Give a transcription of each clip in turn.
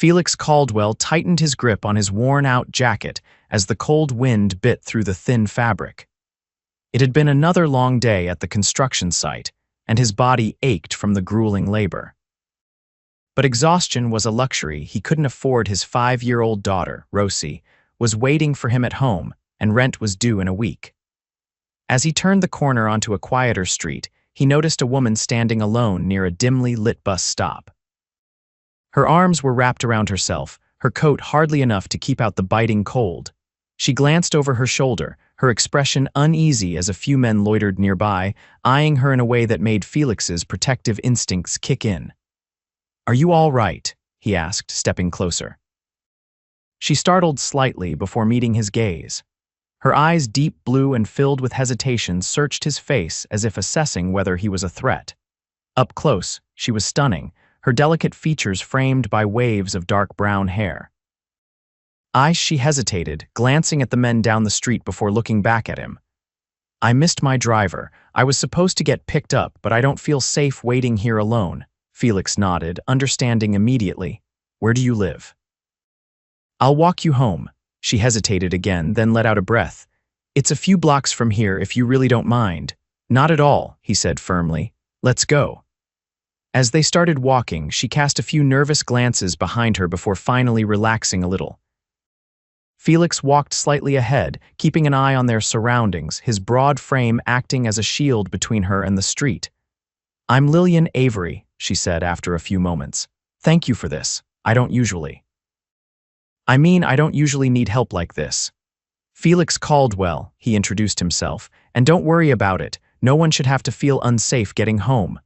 Felix Caldwell tightened his grip on his worn-out jacket as the cold wind bit through the thin fabric. It had been another long day at the construction site, and his body ached from the grueling labor. But exhaustion was a luxury he couldn't afford. His 5-year-old daughter, Rosie, was waiting for him at home, and rent was due in a week. As he turned the corner onto a quieter street, he noticed a woman standing alone near a dimly lit bus stop. Her arms were wrapped around herself, her coat hardly enough to keep out the biting cold. She glanced over her shoulder, her expression uneasy as a few men loitered nearby, eyeing her in a way that made Felix's protective instincts kick in. "Are you all right?" he asked, stepping closer. She startled slightly before meeting his gaze. Her eyes, deep blue and filled with hesitation, searched his face as if assessing whether he was a threat. Up close, she was stunning, her delicate features framed by waves of dark brown hair. She hesitated, glancing at the men down the street before looking back at him. "I missed my driver. I was supposed to get picked up, but I don't feel safe waiting here alone." Felix nodded, understanding immediately. "Where do you live?" "I'll walk you home." She hesitated again, then let out a breath. "It's a few blocks from here if you really don't mind." "Not at all," he said firmly. "Let's go." As they started walking, she cast a few nervous glances behind her before finally relaxing a little. Felix walked slightly ahead, keeping an eye on their surroundings, his broad frame acting as a shield between her and the street. "I'm Lillian Avery," she said after a few moments. "Thank you for this. I don't usually need help like this." "Felix Caldwell," he introduced himself, "and don't worry about it. No one should have to feel unsafe getting home."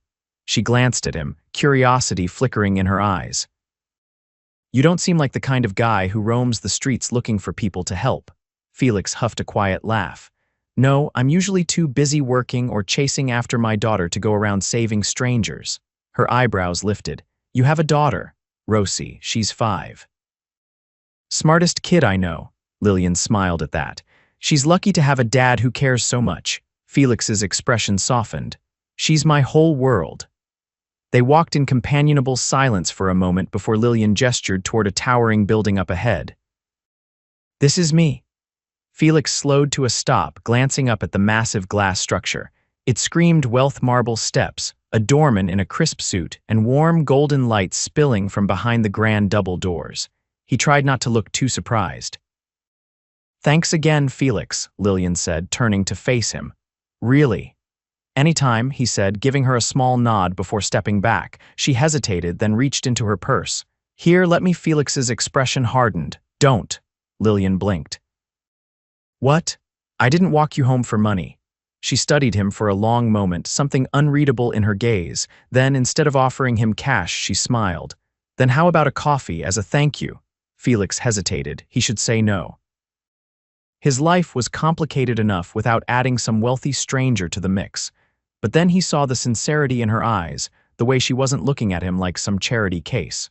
She glanced at him, curiosity flickering in her eyes. "You don't seem like the kind of guy who roams the streets looking for people to help." Felix huffed a quiet laugh. "No, I'm usually too busy working or chasing after my daughter to go around saving strangers." Her eyebrows lifted. "You have a daughter." "Rosie, she's 5. "Smartest kid I know." Lillian smiled at that. "She's lucky to have a dad who cares so much." Felix's expression softened. "She's my whole world." They walked in companionable silence for a moment before Lillian gestured toward a towering building up ahead. "This is me." Felix slowed to a stop, glancing up at the massive glass structure. It screamed wealth marble steps, a doorman in a crisp suit, and warm golden light spilling from behind the grand double doors. He tried not to look too surprised. "Thanks again, Felix," Lillian said, turning to face him. "Really?" "Anytime," he said, giving her a small nod before stepping back. She hesitated, then reached into her purse. "Here, let me." Felix's expression hardened. "Don't." Lillian blinked. "What? I didn't walk you home for money." She studied him for a long moment, something unreadable in her gaze. Then, instead of offering him cash, she smiled. "Then how about a coffee as a thank you?" Felix hesitated. He should say no. His life was complicated enough without adding some wealthy stranger to the mix. But then he saw the sincerity in her eyes, the way she wasn't looking at him like some charity case.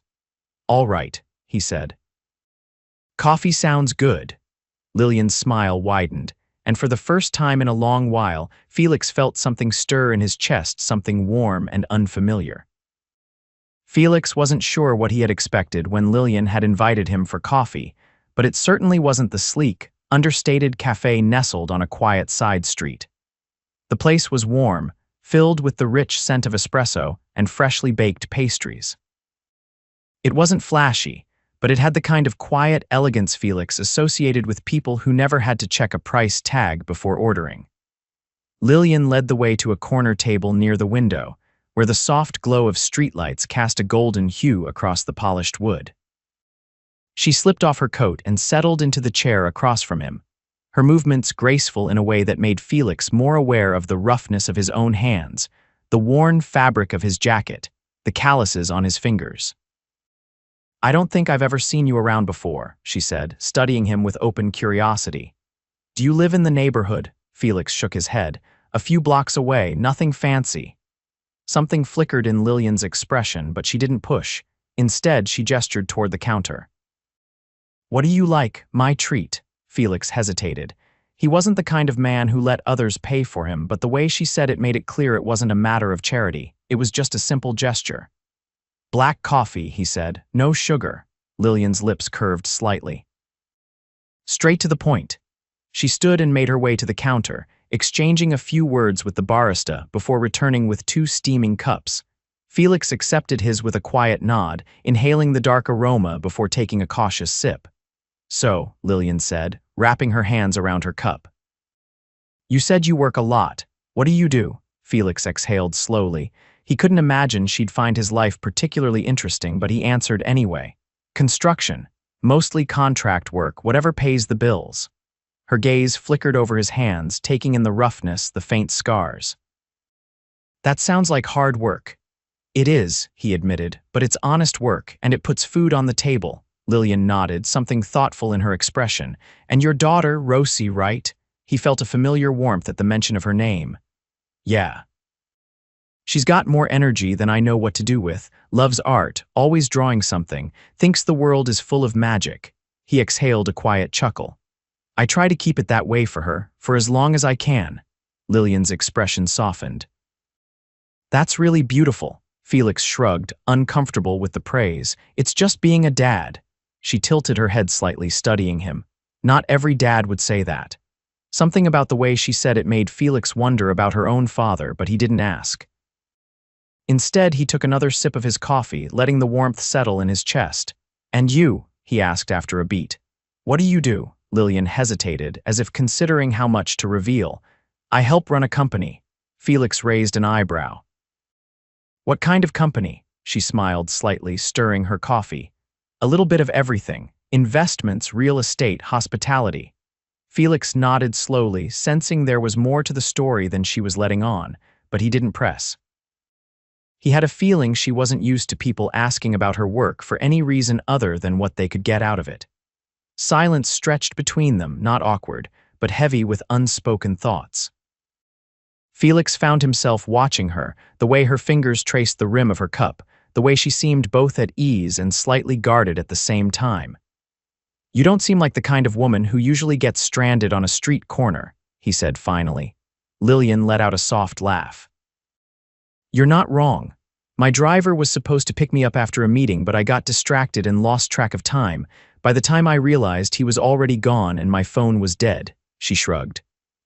"All right," he said. "Coffee sounds good." Lillian's smile widened, and for the first time in a long while, Felix felt something stir in his chest, something warm and unfamiliar. Felix wasn't sure what he had expected when Lillian had invited him for coffee, but it certainly wasn't the sleek, understated cafe nestled on a quiet side street. The place was warm, filled with the rich scent of espresso and freshly baked pastries. It wasn't flashy, but it had the kind of quiet elegance Felix associated with people who never had to check a price tag before ordering. Lillian led the way to a corner table near the window, where the soft glow of streetlights cast a golden hue across the polished wood. She slipped off her coat and settled into the chair across from him, her movements graceful in a way that made Felix more aware of the roughness of his own hands, the worn fabric of his jacket, the calluses on his fingers. "I don't think I've ever seen you around before," she said, studying him with open curiosity. "Do you live in the neighborhood?" Felix shook his head. "A few blocks away, nothing fancy." Something flickered in Lillian's expression, but she didn't push. Instead, she gestured toward the counter. "What do you like? My treat." Felix hesitated. He wasn't the kind of man who let others pay for him, but the way she said it made it clear it wasn't a matter of charity. It was just a simple gesture. "Black coffee," he said. "No sugar." Lillian's lips curved slightly. Straight to the point. She stood and made her way to the counter, exchanging a few words with the barista before returning with 2 steaming cups. Felix accepted his with a quiet nod, inhaling the dark aroma before taking a cautious sip. "So," Lillian said, wrapping her hands around her cup. "You said you work a lot. What do you do?" Felix exhaled slowly. He couldn't imagine she'd find his life particularly interesting, but he answered anyway. "Construction. Mostly contract work, whatever pays the bills." Her gaze flickered over his hands, taking in the roughness, the faint scars. "That sounds like hard work." "It is," he admitted, "but it's honest work, and it puts food on the table." Lillian nodded, something thoughtful in her expression. "And your daughter, Rosie, right?" He felt a familiar warmth at the mention of her name. "Yeah. She's got more energy than I know what to do with, loves art, always drawing something, thinks the world is full of magic." He exhaled a quiet chuckle. "I try to keep it that way for her, for as long as I can." Lillian's expression softened. "That's really beautiful." Felix shrugged, uncomfortable with the praise. "It's just being a dad." She tilted her head slightly, studying him. Not every dad would say that. Something about the way she said it made Felix wonder about her own father, but he didn't ask. Instead, he took another sip of his coffee, letting the warmth settle in his chest. "And you?" he asked after a beat. "What do you do?" Lillian hesitated, as if considering how much to reveal. "I help run a company." Felix raised an eyebrow. "What kind of company?" She smiled slightly, stirring her coffee. "A little bit of everything. Investments, real estate, hospitality." Felix nodded slowly, sensing there was more to the story than she was letting on, but he didn't press. He had a feeling she wasn't used to people asking about her work for any reason other than what they could get out of it. Silence stretched between them, not awkward, but heavy with unspoken thoughts. Felix found himself watching her, the way her fingers traced the rim of her cup, the way she seemed both at ease and slightly guarded at the same time. "You don't seem like the kind of woman who usually gets stranded on a street corner," he said finally. Lillian let out a soft laugh. "You're not wrong. My driver was supposed to pick me up after a meeting, but I got distracted and lost track of time. By the time I realized, he was already gone and my phone was dead." She shrugged.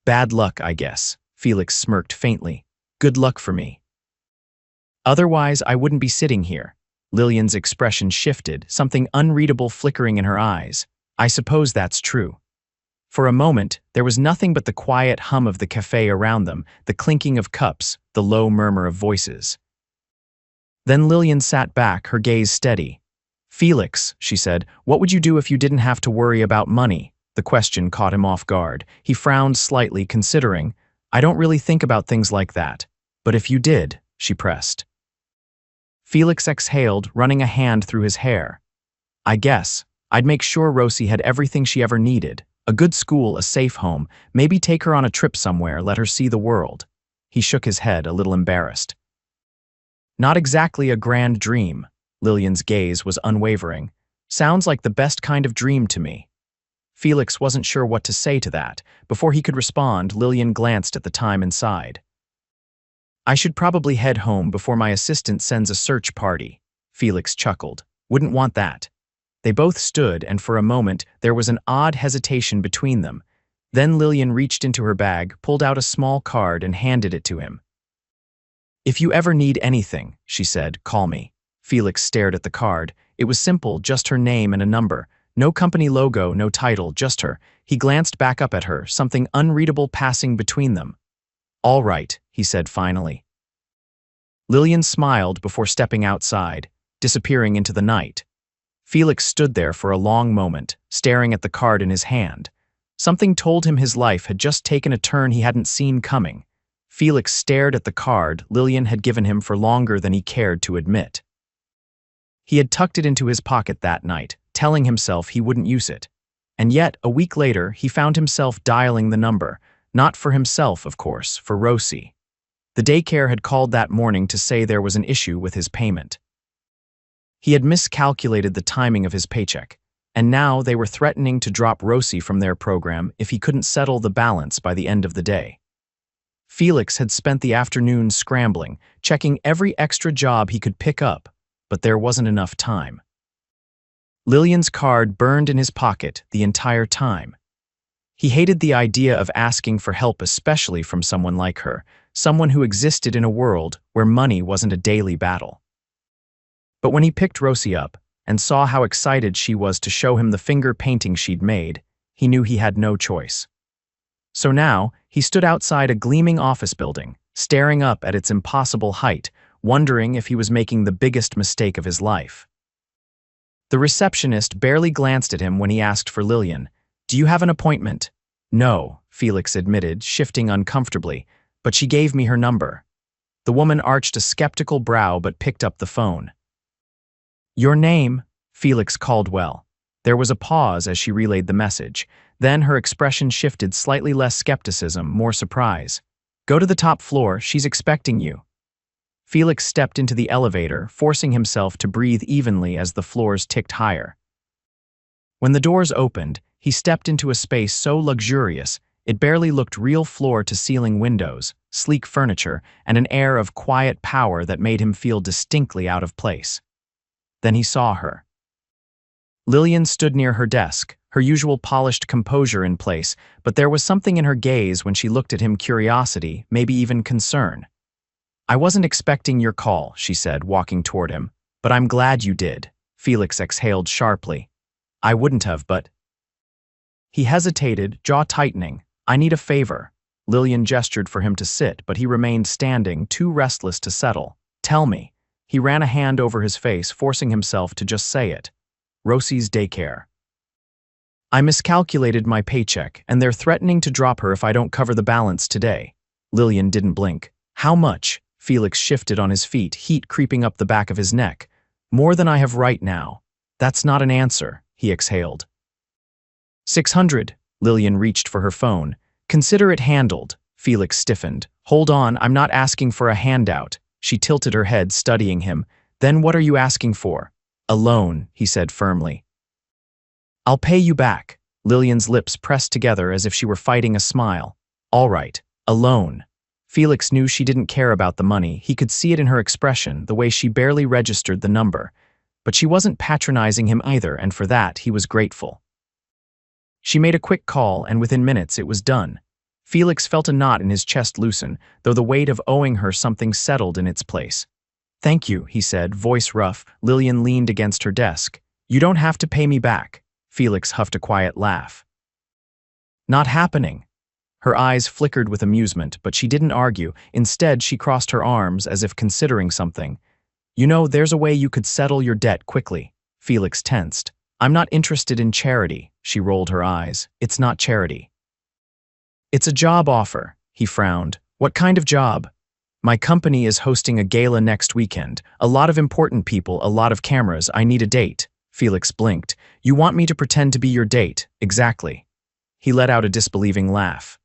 "Bad luck, I guess." Felix smirked faintly. "Good luck for me. Otherwise, I wouldn't be sitting here." Lillian's expression shifted, something unreadable flickering in her eyes. "I suppose that's true." For a moment, there was nothing but the quiet hum of the cafe around them, the clinking of cups, the low murmur of voices. Then Lillian sat back, her gaze steady. "Felix," she said, "what would you do if you didn't have to worry about money?" The question caught him off guard. He frowned slightly, considering. "I don't really think about things like that. But if you did," she pressed. Felix exhaled, running a hand through his hair. "I guess I'd make sure Rosie had everything she ever needed. A good school, a safe home, maybe take her on a trip somewhere, let her see the world." He shook his head, a little embarrassed. "Not exactly a grand dream." Lillian's gaze was unwavering. "Sounds like the best kind of dream to me." Felix wasn't sure what to say to that. Before he could respond, Lillian glanced at the time and sighed. "I should probably head home before my assistant sends a search party." Felix chuckled. "Wouldn't want that." They both stood, and for a moment, there was an odd hesitation between them. Then Lillian reached into her bag, pulled out a small card, and handed it to him. "If you ever need anything," she said, "call me." Felix stared at the card. It was simple, just her name and a number. No company logo, no title, just her. He glanced back up at her, something unreadable passing between them. "All right," he said finally. Lillian smiled before stepping outside, disappearing into the night. Felix stood there for a long moment, staring at the card in his hand. Something told him his life had just taken a turn he hadn't seen coming. Felix stared at the card Lillian had given him for longer than he cared to admit. He had tucked it into his pocket that night, telling himself he wouldn't use it. And yet, a week later, he found himself dialing the number. Not for himself, of course, for Rosie. The daycare had called that morning to say there was an issue with his payment. He had miscalculated the timing of his paycheck, and now they were threatening to drop Rosie from their program if he couldn't settle the balance by the end of the day. Felix had spent the afternoon scrambling, checking every extra job he could pick up, but there wasn't enough time. Lillian's card burned in his pocket the entire time. He hated the idea of asking for help, especially from someone like her, someone who existed in a world where money wasn't a daily battle. But when he picked Rosie up and saw how excited she was to show him the finger painting she'd made, he knew he had no choice. So now, he stood outside a gleaming office building, staring up at its impossible height, wondering if he was making the biggest mistake of his life. The receptionist barely glanced at him when he asked for Lillian. "Do you have an appointment?" "No," Felix admitted, shifting uncomfortably, "but she gave me her number." The woman arched a skeptical brow but picked up the phone. "Your name?" Felix Caldwell. There was a pause as she relayed the message. Then her expression shifted, slightly less skepticism, more surprise. "Go to the top floor, she's expecting you." Felix stepped into the elevator, forcing himself to breathe evenly as the floors ticked higher. When the doors opened, he stepped into a space so luxurious, it barely looked real. Floor-to-ceiling windows, sleek furniture, and an air of quiet power that made him feel distinctly out of place. Then he saw her. Lillian stood near her desk, her usual polished composure in place, but there was something in her gaze when she looked at him: curiosity, maybe even concern. "I wasn't expecting your call," she said, walking toward him, "but I'm glad you did." Felix exhaled sharply. "I wouldn't have, but—" He hesitated, jaw tightening. "I need a favor." Lillian gestured for him to sit, but he remained standing, too restless to settle. "Tell me." He ran a hand over his face, forcing himself to just say it. "Rosie's daycare. I miscalculated my paycheck, and they're threatening to drop her if I don't cover the balance today." Lillian didn't blink. "How much?" Felix shifted on his feet, heat creeping up the back of his neck. "More than I have right now." "That's not an answer," he exhaled. 600. Lillian reached for her phone. "Consider it handled." Felix stiffened. "Hold on, I'm not asking for a handout." She tilted her head, studying him. "Then what are you asking for?" "A loan," he said firmly. "I'll pay you back." Lillian's lips pressed together as if she were fighting a smile. "All right, a loan." Felix knew she didn't care about the money. He could see it in her expression, the way she barely registered the number. But she wasn't patronizing him either, and for that he was grateful. She made a quick call, and within minutes it was done. Felix felt a knot in his chest loosen, though the weight of owing her something settled in its place. "Thank you," he said, voice rough. Lillian leaned against her desk. "You don't have to pay me back." Felix huffed a quiet laugh. "Not happening." Her eyes flickered with amusement, but she didn't argue. Instead, she crossed her arms as if considering something. "You know, there's a way you could settle your debt quickly." Felix tensed. "I'm not interested in charity." She rolled her eyes. "It's not charity. It's a job offer." He frowned. "What kind of job?" "My company is hosting a gala next weekend. A lot of important people, a lot of cameras. I need a date." Felix blinked. "You want me to pretend to be your date?" "Exactly." He let out a disbelieving laugh.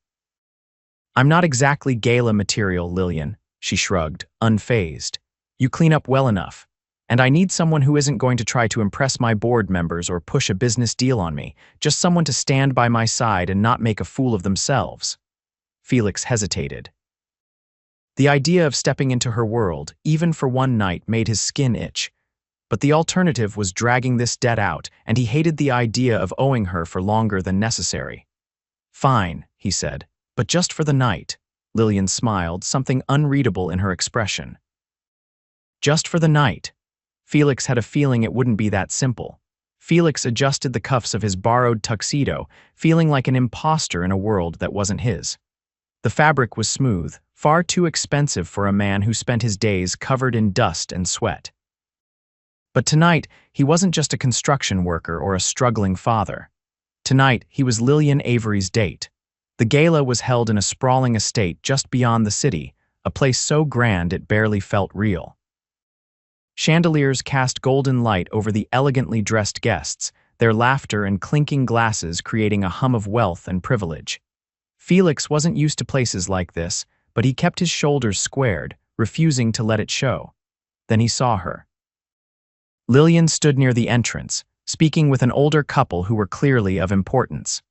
"I'm not exactly gala material, Lillian." She shrugged, unfazed. "You clean up well enough. And I need someone who isn't going to try to impress my board members or push a business deal on me, just someone to stand by my side and not make a fool of themselves." Felix hesitated. The idea of stepping into her world, even for one night, made his skin itch. But the alternative was dragging this debt out, and he hated the idea of owing her for longer than necessary. "Fine," he said, "but just for the night." Lillian smiled, something unreadable in her expression. Just for the night. Felix had a feeling it wouldn't be that simple. Felix adjusted the cuffs of his borrowed tuxedo, feeling like an imposter in a world that wasn't his. The fabric was smooth, far too expensive for a man who spent his days covered in dust and sweat. But tonight, he wasn't just a construction worker or a struggling father. Tonight, he was Lillian Avery's date. The gala was held in a sprawling estate just beyond the city, a place so grand it barely felt real. Chandeliers cast golden light over the elegantly dressed guests, their laughter and clinking glasses creating a hum of wealth and privilege. Felix wasn't used to places like this, but he kept his shoulders squared, refusing to let it show. Then he saw her. Lillian stood near the entrance, speaking with an older couple who were clearly of importance.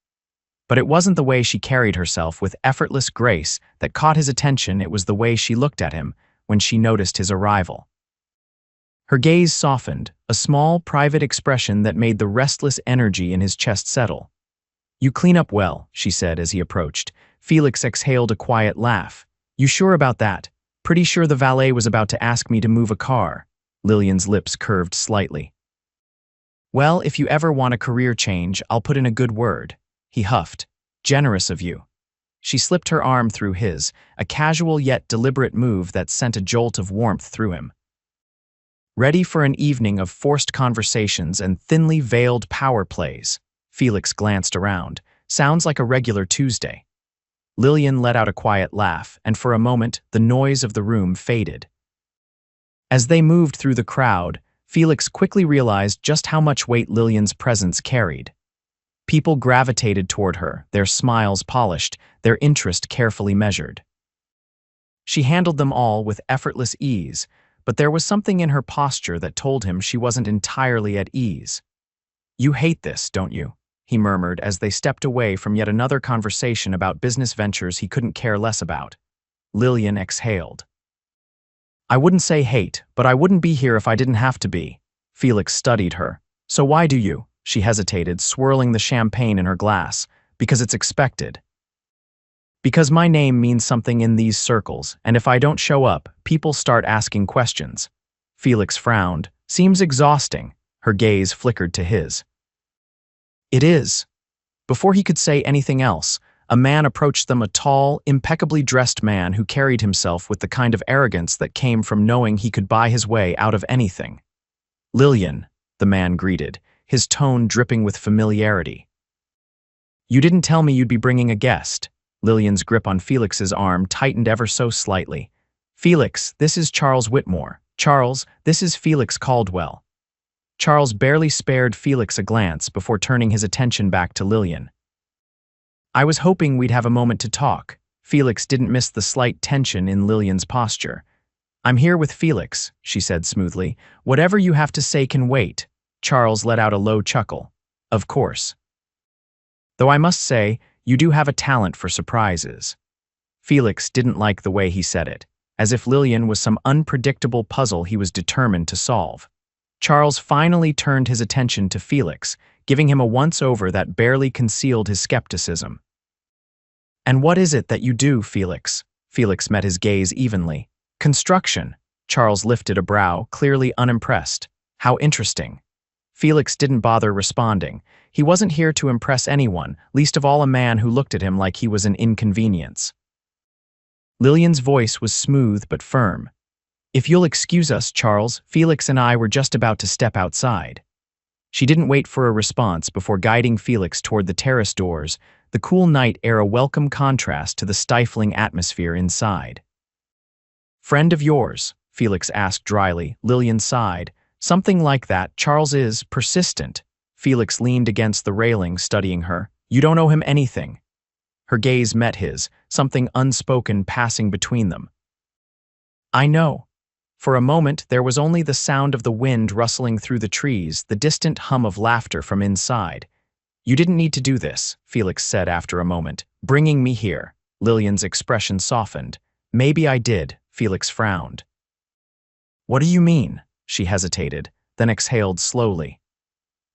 But it wasn't the way she carried herself with effortless grace that caught his attention. It was the way she looked at him when she noticed his arrival. Her gaze softened, a small, private expression that made the restless energy in his chest settle. "You clean up well," she said as he approached. Felix exhaled a quiet laugh. "You sure about that? Pretty sure the valet was about to ask me to move a car." Lillian's lips curved slightly. "Well, if you ever want a career change, I'll put in a good word," he huffed. "Generous of you." She slipped her arm through his, a casual yet deliberate move that sent a jolt of warmth through him. Ready for an evening of forced conversations and thinly veiled power plays, Felix glanced around. "Sounds like a regular Tuesday." Lillian let out a quiet laugh, and for a moment, the noise of the room faded. As they moved through the crowd, Felix quickly realized just how much weight Lillian's presence carried. People gravitated toward her, their smiles polished, their interest carefully measured. She handled them all with effortless ease, but there was something in her posture that told him she wasn't entirely at ease. "You hate this, don't you?" he murmured as they stepped away from yet another conversation about business ventures he couldn't care less about. Lillian exhaled. "I wouldn't say hate, but I wouldn't be here if I didn't have to be." Felix studied her. "So why do you?" She hesitated, swirling the champagne in her glass. "Because it's expected." "Because my name means something in these circles, and if I don't show up, people start asking questions." Felix frowned. "Seems exhausting." Her gaze flickered to his. "It is." Before he could say anything else, a man approached them, a tall, impeccably dressed man who carried himself with the kind of arrogance that came from knowing he could buy his way out of anything. "Lillian," the man greeted, his tone dripping with familiarity. "You didn't tell me you'd be bringing a guest." Lillian's grip on Felix's arm tightened ever so slightly. "Felix, this is Charles Whitmore. Charles, this is Felix Caldwell." Charles barely spared Felix a glance before turning his attention back to Lillian. "I was hoping we'd have a moment to talk." Felix didn't miss the slight tension in Lillian's posture. "I'm here with Felix," she said smoothly. "Whatever you have to say can wait." Charles let out a low chuckle. "Of course. Though I must say, you do have a talent for surprises." Felix didn't like the way he said it, as if Lillian was some unpredictable puzzle he was determined to solve. Charles finally turned his attention to Felix, giving him a once-over that barely concealed his skepticism. "And what is it that you do, Felix?" Felix met his gaze evenly. "Construction." Charles lifted a brow, clearly unimpressed. "How interesting." Felix didn't bother responding. He wasn't here to impress anyone, least of all a man who looked at him like he was an inconvenience. Lillian's voice was smooth but firm. "If you'll excuse us, Charles, Felix and I were just about to step outside." She didn't wait for a response before guiding Felix toward the terrace doors, the cool night air a welcome contrast to the stifling atmosphere inside. "Friend of yours?" Felix asked dryly. Lillian sighed. "Something like that. Charles is persistent." Felix leaned against the railing, studying her. "You don't owe him anything." Her gaze met his, something unspoken passing between them. "I know." For a moment, there was only the sound of the wind rustling through the trees, the distant hum of laughter from inside. "You didn't need to do this," Felix said after a moment. "Bringing me here." Lillian's expression softened. "Maybe I did," Felix frowned. "What do you mean?" She hesitated, then exhaled slowly.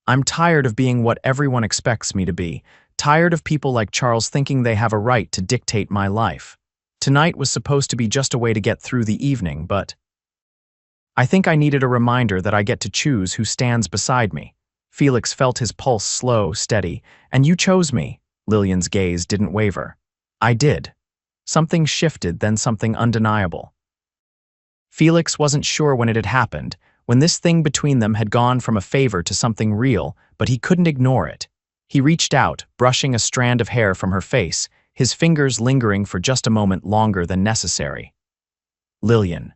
"I'm tired of being what everyone expects me to be, tired of people like Charles thinking they have a right to dictate my life. Tonight was supposed to be just a way to get through the evening, but I think I needed a reminder that I get to choose who stands beside me." Felix felt his pulse slow, steady. "And you chose me." Lillian's gaze didn't waver. "I did." Something shifted, then something undeniable. Felix wasn't sure when it had happened, when this thing between them had gone from a favor to something real, but he couldn't ignore it. He reached out, brushing a strand of hair from her face, his fingers lingering for just a moment longer than necessary. "Lillian."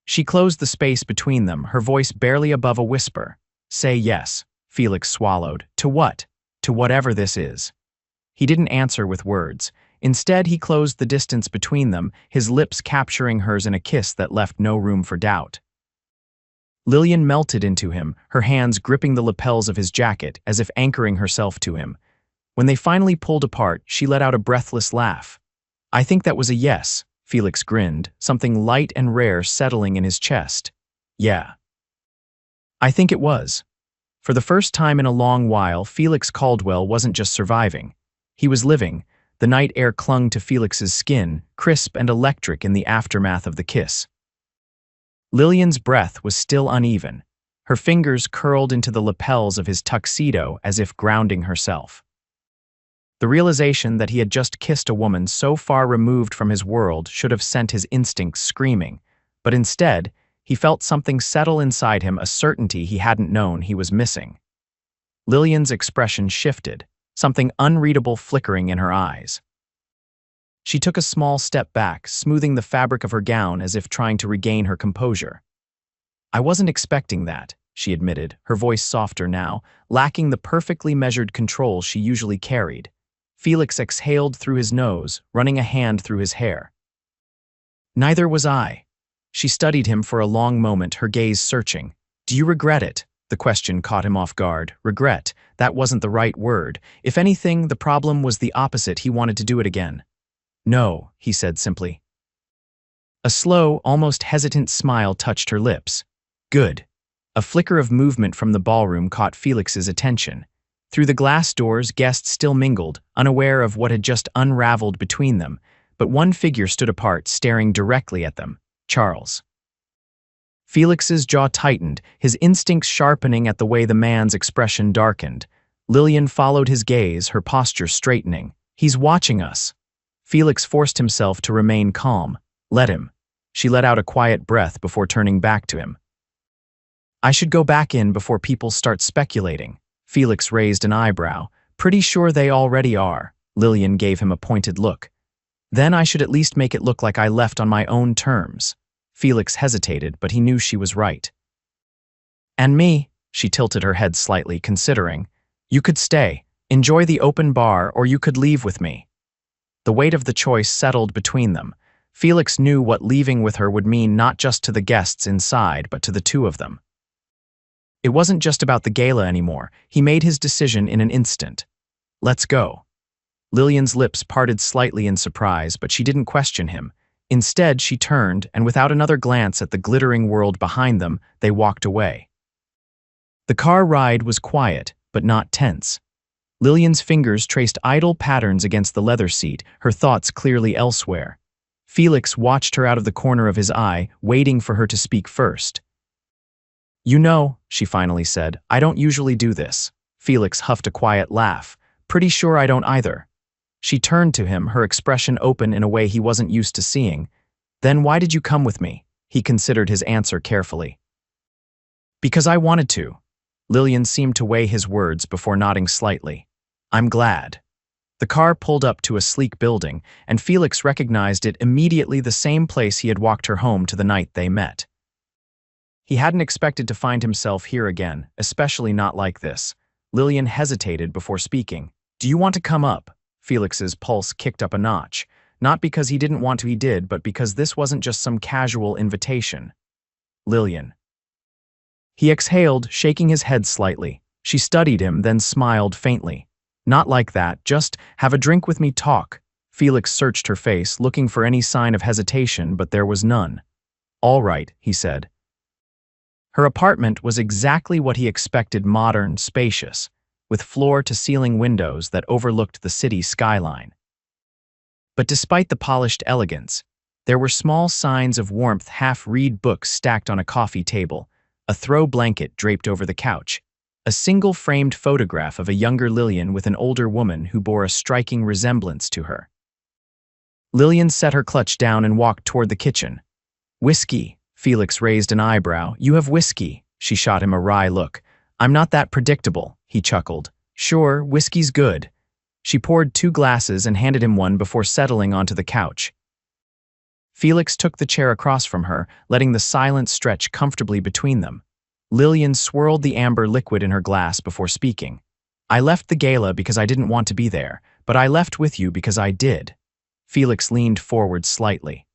She closed the space between them, her voice barely above a whisper. "Say yes." Felix swallowed. "To what?" "To whatever this is." He didn't answer with words. Instead, he closed the distance between them, his lips capturing hers in a kiss that left no room for doubt. Lillian melted into him, her hands gripping the lapels of his jacket as if anchoring herself to him. When they finally pulled apart, she let out a breathless laugh. "I think that was a yes." Felix grinned, something light and rare settling in his chest. "Yeah." I think it was. For the first time in a long while, Felix Caldwell wasn't just surviving. He was living. The night air clung to Felix's skin, crisp and electric in the aftermath of the kiss. Lillian's breath was still uneven. Her fingers curled into the lapels of his tuxedo as if grounding herself. The realization that he had just kissed a woman so far removed from his world should have sent his instincts screaming, but instead, he felt something settle inside him, a certainty he hadn't known he was missing. Lillian's expression shifted, something unreadable flickering in her eyes. She took a small step back, smoothing the fabric of her gown as if trying to regain her composure. I wasn't expecting that, she admitted, her voice softer now, lacking the perfectly measured control she usually carried. Felix exhaled through his nose, running a hand through his hair. Neither was I. She studied him for a long moment, her gaze searching. Do you regret it? The question caught him off guard. Regret, that wasn't the right word. If anything, the problem was the opposite. He wanted to do it again. No, he said simply. A slow, almost hesitant smile touched her lips. Good. A flicker of movement from the ballroom caught Felix's attention. Through the glass doors, guests still mingled, unaware of what had just unraveled between them, but one figure stood apart, staring directly at them. Charles. Felix's jaw tightened, his instincts sharpening at the way the man's expression darkened. Lillian followed his gaze, her posture straightening. He's watching us. Felix forced himself to remain calm. Let him. She let out a quiet breath before turning back to him. I should go back in before people start speculating. Felix raised an eyebrow. Pretty sure they already are. Lillian gave him a pointed look. Then I should at least make it look like I left on my own terms. Felix hesitated, but he knew she was right. And me, she tilted her head slightly, considering. You could stay, enjoy the open bar, or you could leave with me. The weight of the choice settled between them. Felix knew what leaving with her would mean not just to the guests inside, but to the two of them. It wasn't just about the gala anymore. He made his decision in an instant. Let's go. Lillian's lips parted slightly in surprise, but she didn't question him. Instead, she turned, and without another glance at the glittering world behind them, they walked away. The car ride was quiet, but not tense. Lillian's fingers traced idle patterns against the leather seat, her thoughts clearly elsewhere. Felix watched her out of the corner of his eye, waiting for her to speak first. You know, she finally said, I don't usually do this. Felix huffed a quiet laugh. Pretty sure I don't either. She turned to him, her expression open in a way he wasn't used to seeing. Then why did you come with me? He considered his answer carefully. Because I wanted to. Lillian seemed to weigh his words before nodding slightly. I'm glad. The car pulled up to a sleek building, and Felix recognized it immediately, the same place he had walked her home to the night they met. He hadn't expected to find himself here again, especially not like this. Lillian hesitated before speaking. Do you want to come up? Felix's pulse kicked up a notch. Not because he didn't want to, he did, but because this wasn't just some casual invitation. Lillian. He exhaled, shaking his head slightly. She studied him, then smiled faintly. Not like that, just have a drink with me, talk. Felix searched her face, looking for any sign of hesitation, but there was none. All right, he said. Her apartment was exactly what he expected, modern, spacious, with floor-to-ceiling windows that overlooked the city skyline. But despite the polished elegance, there were small signs of warmth, half-read books stacked on a coffee table, a throw blanket draped over the couch, a single framed photograph of a younger Lillian with an older woman who bore a striking resemblance to her. Lillian set her clutch down and walked toward the kitchen. Whiskey. Felix raised an eyebrow. You have whiskey. She shot him a wry look. I'm not that predictable, he chuckled. Sure, whiskey's good. She poured 2 glasses and handed him one before settling onto the couch. Felix took the chair across from her, letting the silence stretch comfortably between them. Lillian swirled the amber liquid in her glass before speaking. I left the gala because I didn't want to be there, but I left with you because I did. Felix leaned forward slightly.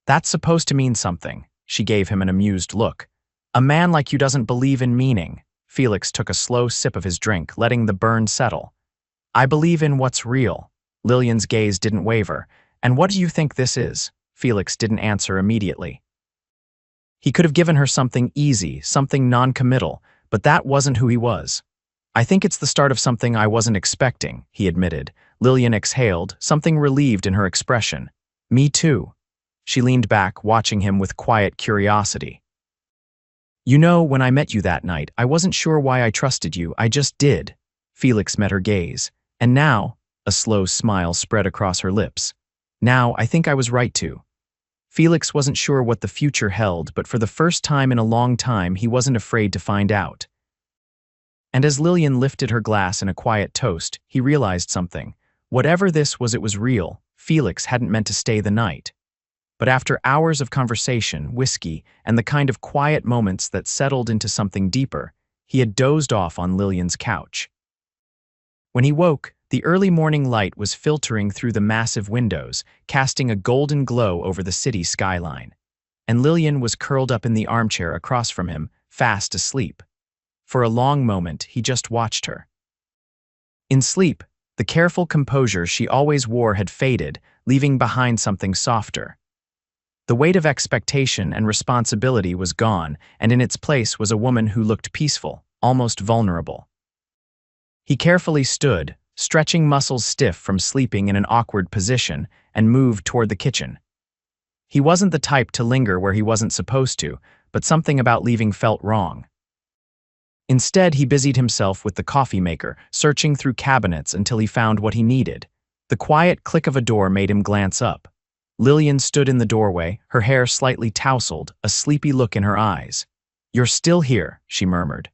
That's supposed to mean something. She gave him an amused look. A man like you doesn't believe in meaning. Felix took a slow sip of his drink, letting the burn settle. I believe in what's real. Lillian's gaze didn't waver. And what do you think this is? Felix didn't answer immediately. He could have given her something easy, something non-committal, but that wasn't who he was. I think it's the start of something I wasn't expecting, he admitted. Lillian exhaled, something relieved in her expression. Me too. She leaned back, watching him with quiet curiosity. You know, when I met you that night, I wasn't sure why I trusted you, I just did. Felix met her gaze. And now, a slow smile spread across her lips. Now, I think I was right to. Felix wasn't sure what the future held, but for the first time in a long time, he wasn't afraid to find out. And as Lillian lifted her glass in a quiet toast, he realized something. Whatever this was, it was real. Felix hadn't meant to stay the night. But after hours of conversation, whiskey, and the kind of quiet moments that settled into something deeper, he had dozed off on Lillian's couch. When he woke, the early morning light was filtering through the massive windows, casting a golden glow over the city skyline. And Lillian was curled up in the armchair across from him, fast asleep. For a long moment, he just watched her. In sleep, the careful composure she always wore had faded, leaving behind something softer. The weight of expectation and responsibility was gone, and in its place was a woman who looked peaceful, almost vulnerable. He carefully stood, stretching muscles stiff from sleeping in an awkward position, and moved toward the kitchen. He wasn't the type to linger where he wasn't supposed to, but something about leaving felt wrong. Instead, he busied himself with the coffee maker, searching through cabinets until he found what he needed. The quiet click of a door made him glance up. Lillian stood in the doorway, her hair slightly tousled, a sleepy look in her eyes. "You're still here," she murmured.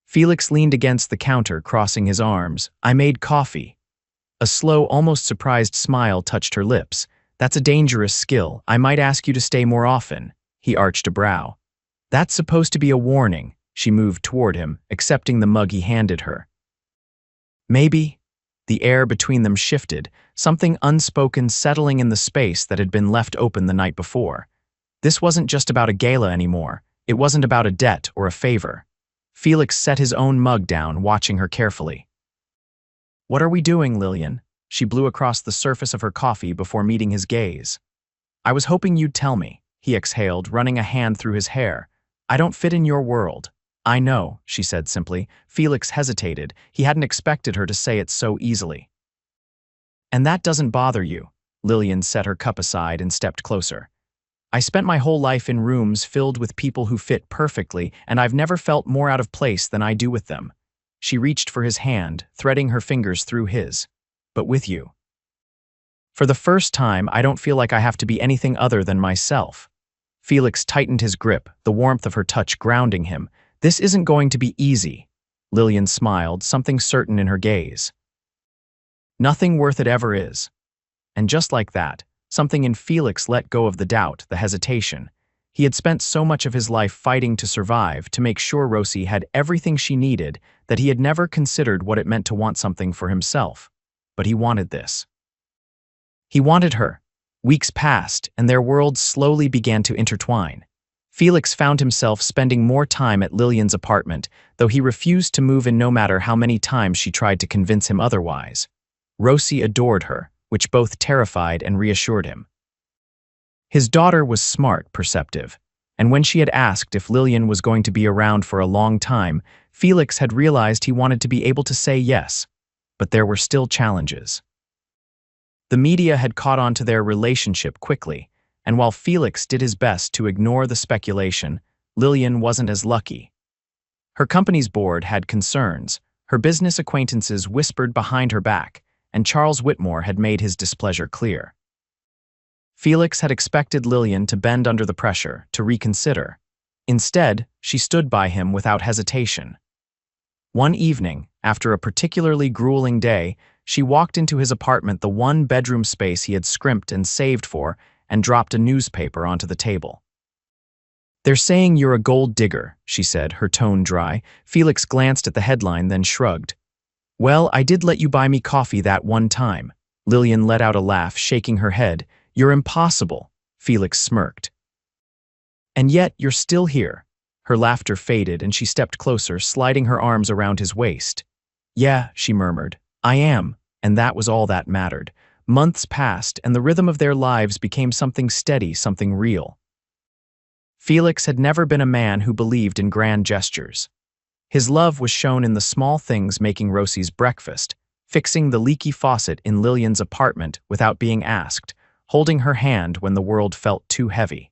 Felix leaned against the counter, crossing his arms. "I made coffee." A slow, almost surprised smile touched her lips. "That's a dangerous skill. I might ask you to stay more often." He arched a brow. "That's supposed to be a warning." She moved toward him, accepting the mug he handed her. "Maybe." The air between them shifted, something unspoken settling in the space that had been left open the night before. This wasn't just about a gala anymore. It wasn't about a debt or a favor. Felix set his own mug down, watching her carefully. "What are we doing, Lillian?" She blew across the surface of her coffee before meeting his gaze. "I was hoping you'd tell me," he exhaled, running a hand through his hair. "I don't fit in your world." "I know," she said simply. Felix hesitated. He hadn't expected her to say it so easily. "And that doesn't bother you." Lillian set her cup aside and stepped closer. "I spent my whole life in rooms filled with people who fit perfectly, and I've never felt more out of place than I do with them." She reached for his hand, threading her fingers through his. "But with you. For the first time, I don't feel like I have to be anything other than myself." Felix tightened his grip, the warmth of her touch grounding him. "This isn't going to be easy." Lillian smiled, something certain in her gaze. "Nothing worth it ever is." And just like that, something in Felix let go of the doubt, the hesitation. He had spent so much of his life fighting to survive, to make sure Rosie had everything she needed, that he had never considered what it meant to want something for himself. But he wanted this. He wanted her. Weeks passed, and their worlds slowly began to intertwine. Felix found himself spending more time at Lillian's apartment, though he refused to move in no matter how many times she tried to convince him otherwise. Rosie adored her, which both terrified and reassured him. His daughter was smart, perceptive, and when she had asked if Lillian was going to be around for a long time, Felix had realized he wanted to be able to say yes. But there were still challenges. The media had caught on to their relationship quickly, and while Felix did his best to ignore the speculation, Lillian wasn't as lucky. Her company's board had concerns, her business acquaintances whispered behind her back, and Charles Whitmore had made his displeasure clear. Felix had expected Lillian to bend under the pressure, to reconsider. Instead, she stood by him without hesitation. One evening, after a particularly grueling day, she walked into his apartment, the one-bedroom space he had scrimped and saved for, and dropped a newspaper onto the table. "They're saying you're a gold digger," she said, her tone dry. Felix glanced at the headline, then shrugged. "Well, I did let you buy me coffee that one time." Lillian let out a laugh, shaking her head. "You're impossible," Felix smirked. "And yet, you're still here." Her laughter faded, and she stepped closer, sliding her arms around his waist. "Yeah," she murmured, "I am," and that was all that mattered. Months passed, and the rhythm of their lives became something steady, something real. Felix had never been a man who believed in grand gestures. His love was shown in the small things, making Rosie's breakfast, fixing the leaky faucet in Lillian's apartment without being asked, holding her hand when the world felt too heavy.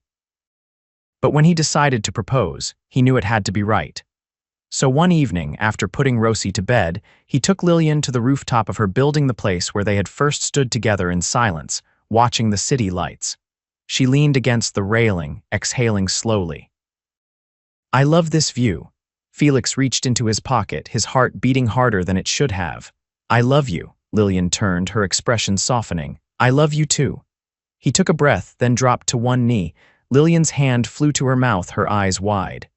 But when he decided to propose, he knew it had to be right. So one evening, after putting Rosie to bed, he took Lillian to the rooftop of her building, the place where they had first stood together in silence, watching the city lights. She leaned against the railing, exhaling slowly. "I love this view." Felix reached into his pocket, his heart beating harder than it should have. "I love you," Lillian turned, her expression softening. "I love you too." He took a breath, then dropped to one knee. Lillian's hand flew to her mouth, her eyes wide.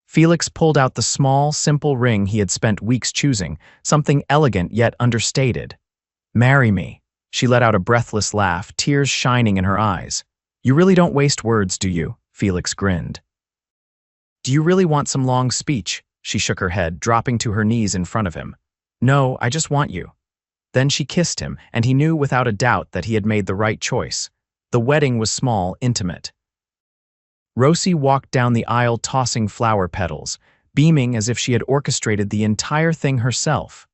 Felix pulled out the small, simple ring he had spent weeks choosing, something elegant yet understated. "Marry me." She let out a breathless laugh, tears shining in her eyes. "You really don't waste words, do you?" Felix grinned. "Do you really want some long speech?" She shook her head, dropping to her knees in front of him. "No, I just want you." Then she kissed him, and he knew without a doubt that he had made the right choice. The wedding was small, intimate. Rosie walked down the aisle tossing flower petals, beaming as if she had orchestrated the entire thing herself.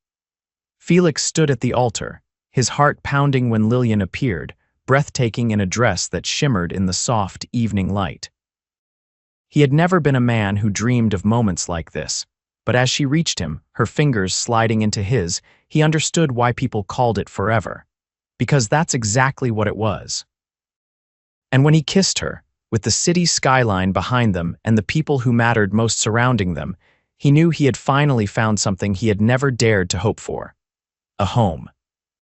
Felix stood at the altar, his heart pounding when Lillian appeared, breathtaking in a dress that shimmered in the soft evening light. He had never been a man who dreamed of moments like this, but as she reached him, her fingers sliding into his, he understood why people called it forever. Because that's exactly what it was. And when he kissed her, with the city skyline behind them and the people who mattered most surrounding them, he knew he had finally found something he had never dared to hope for: a home.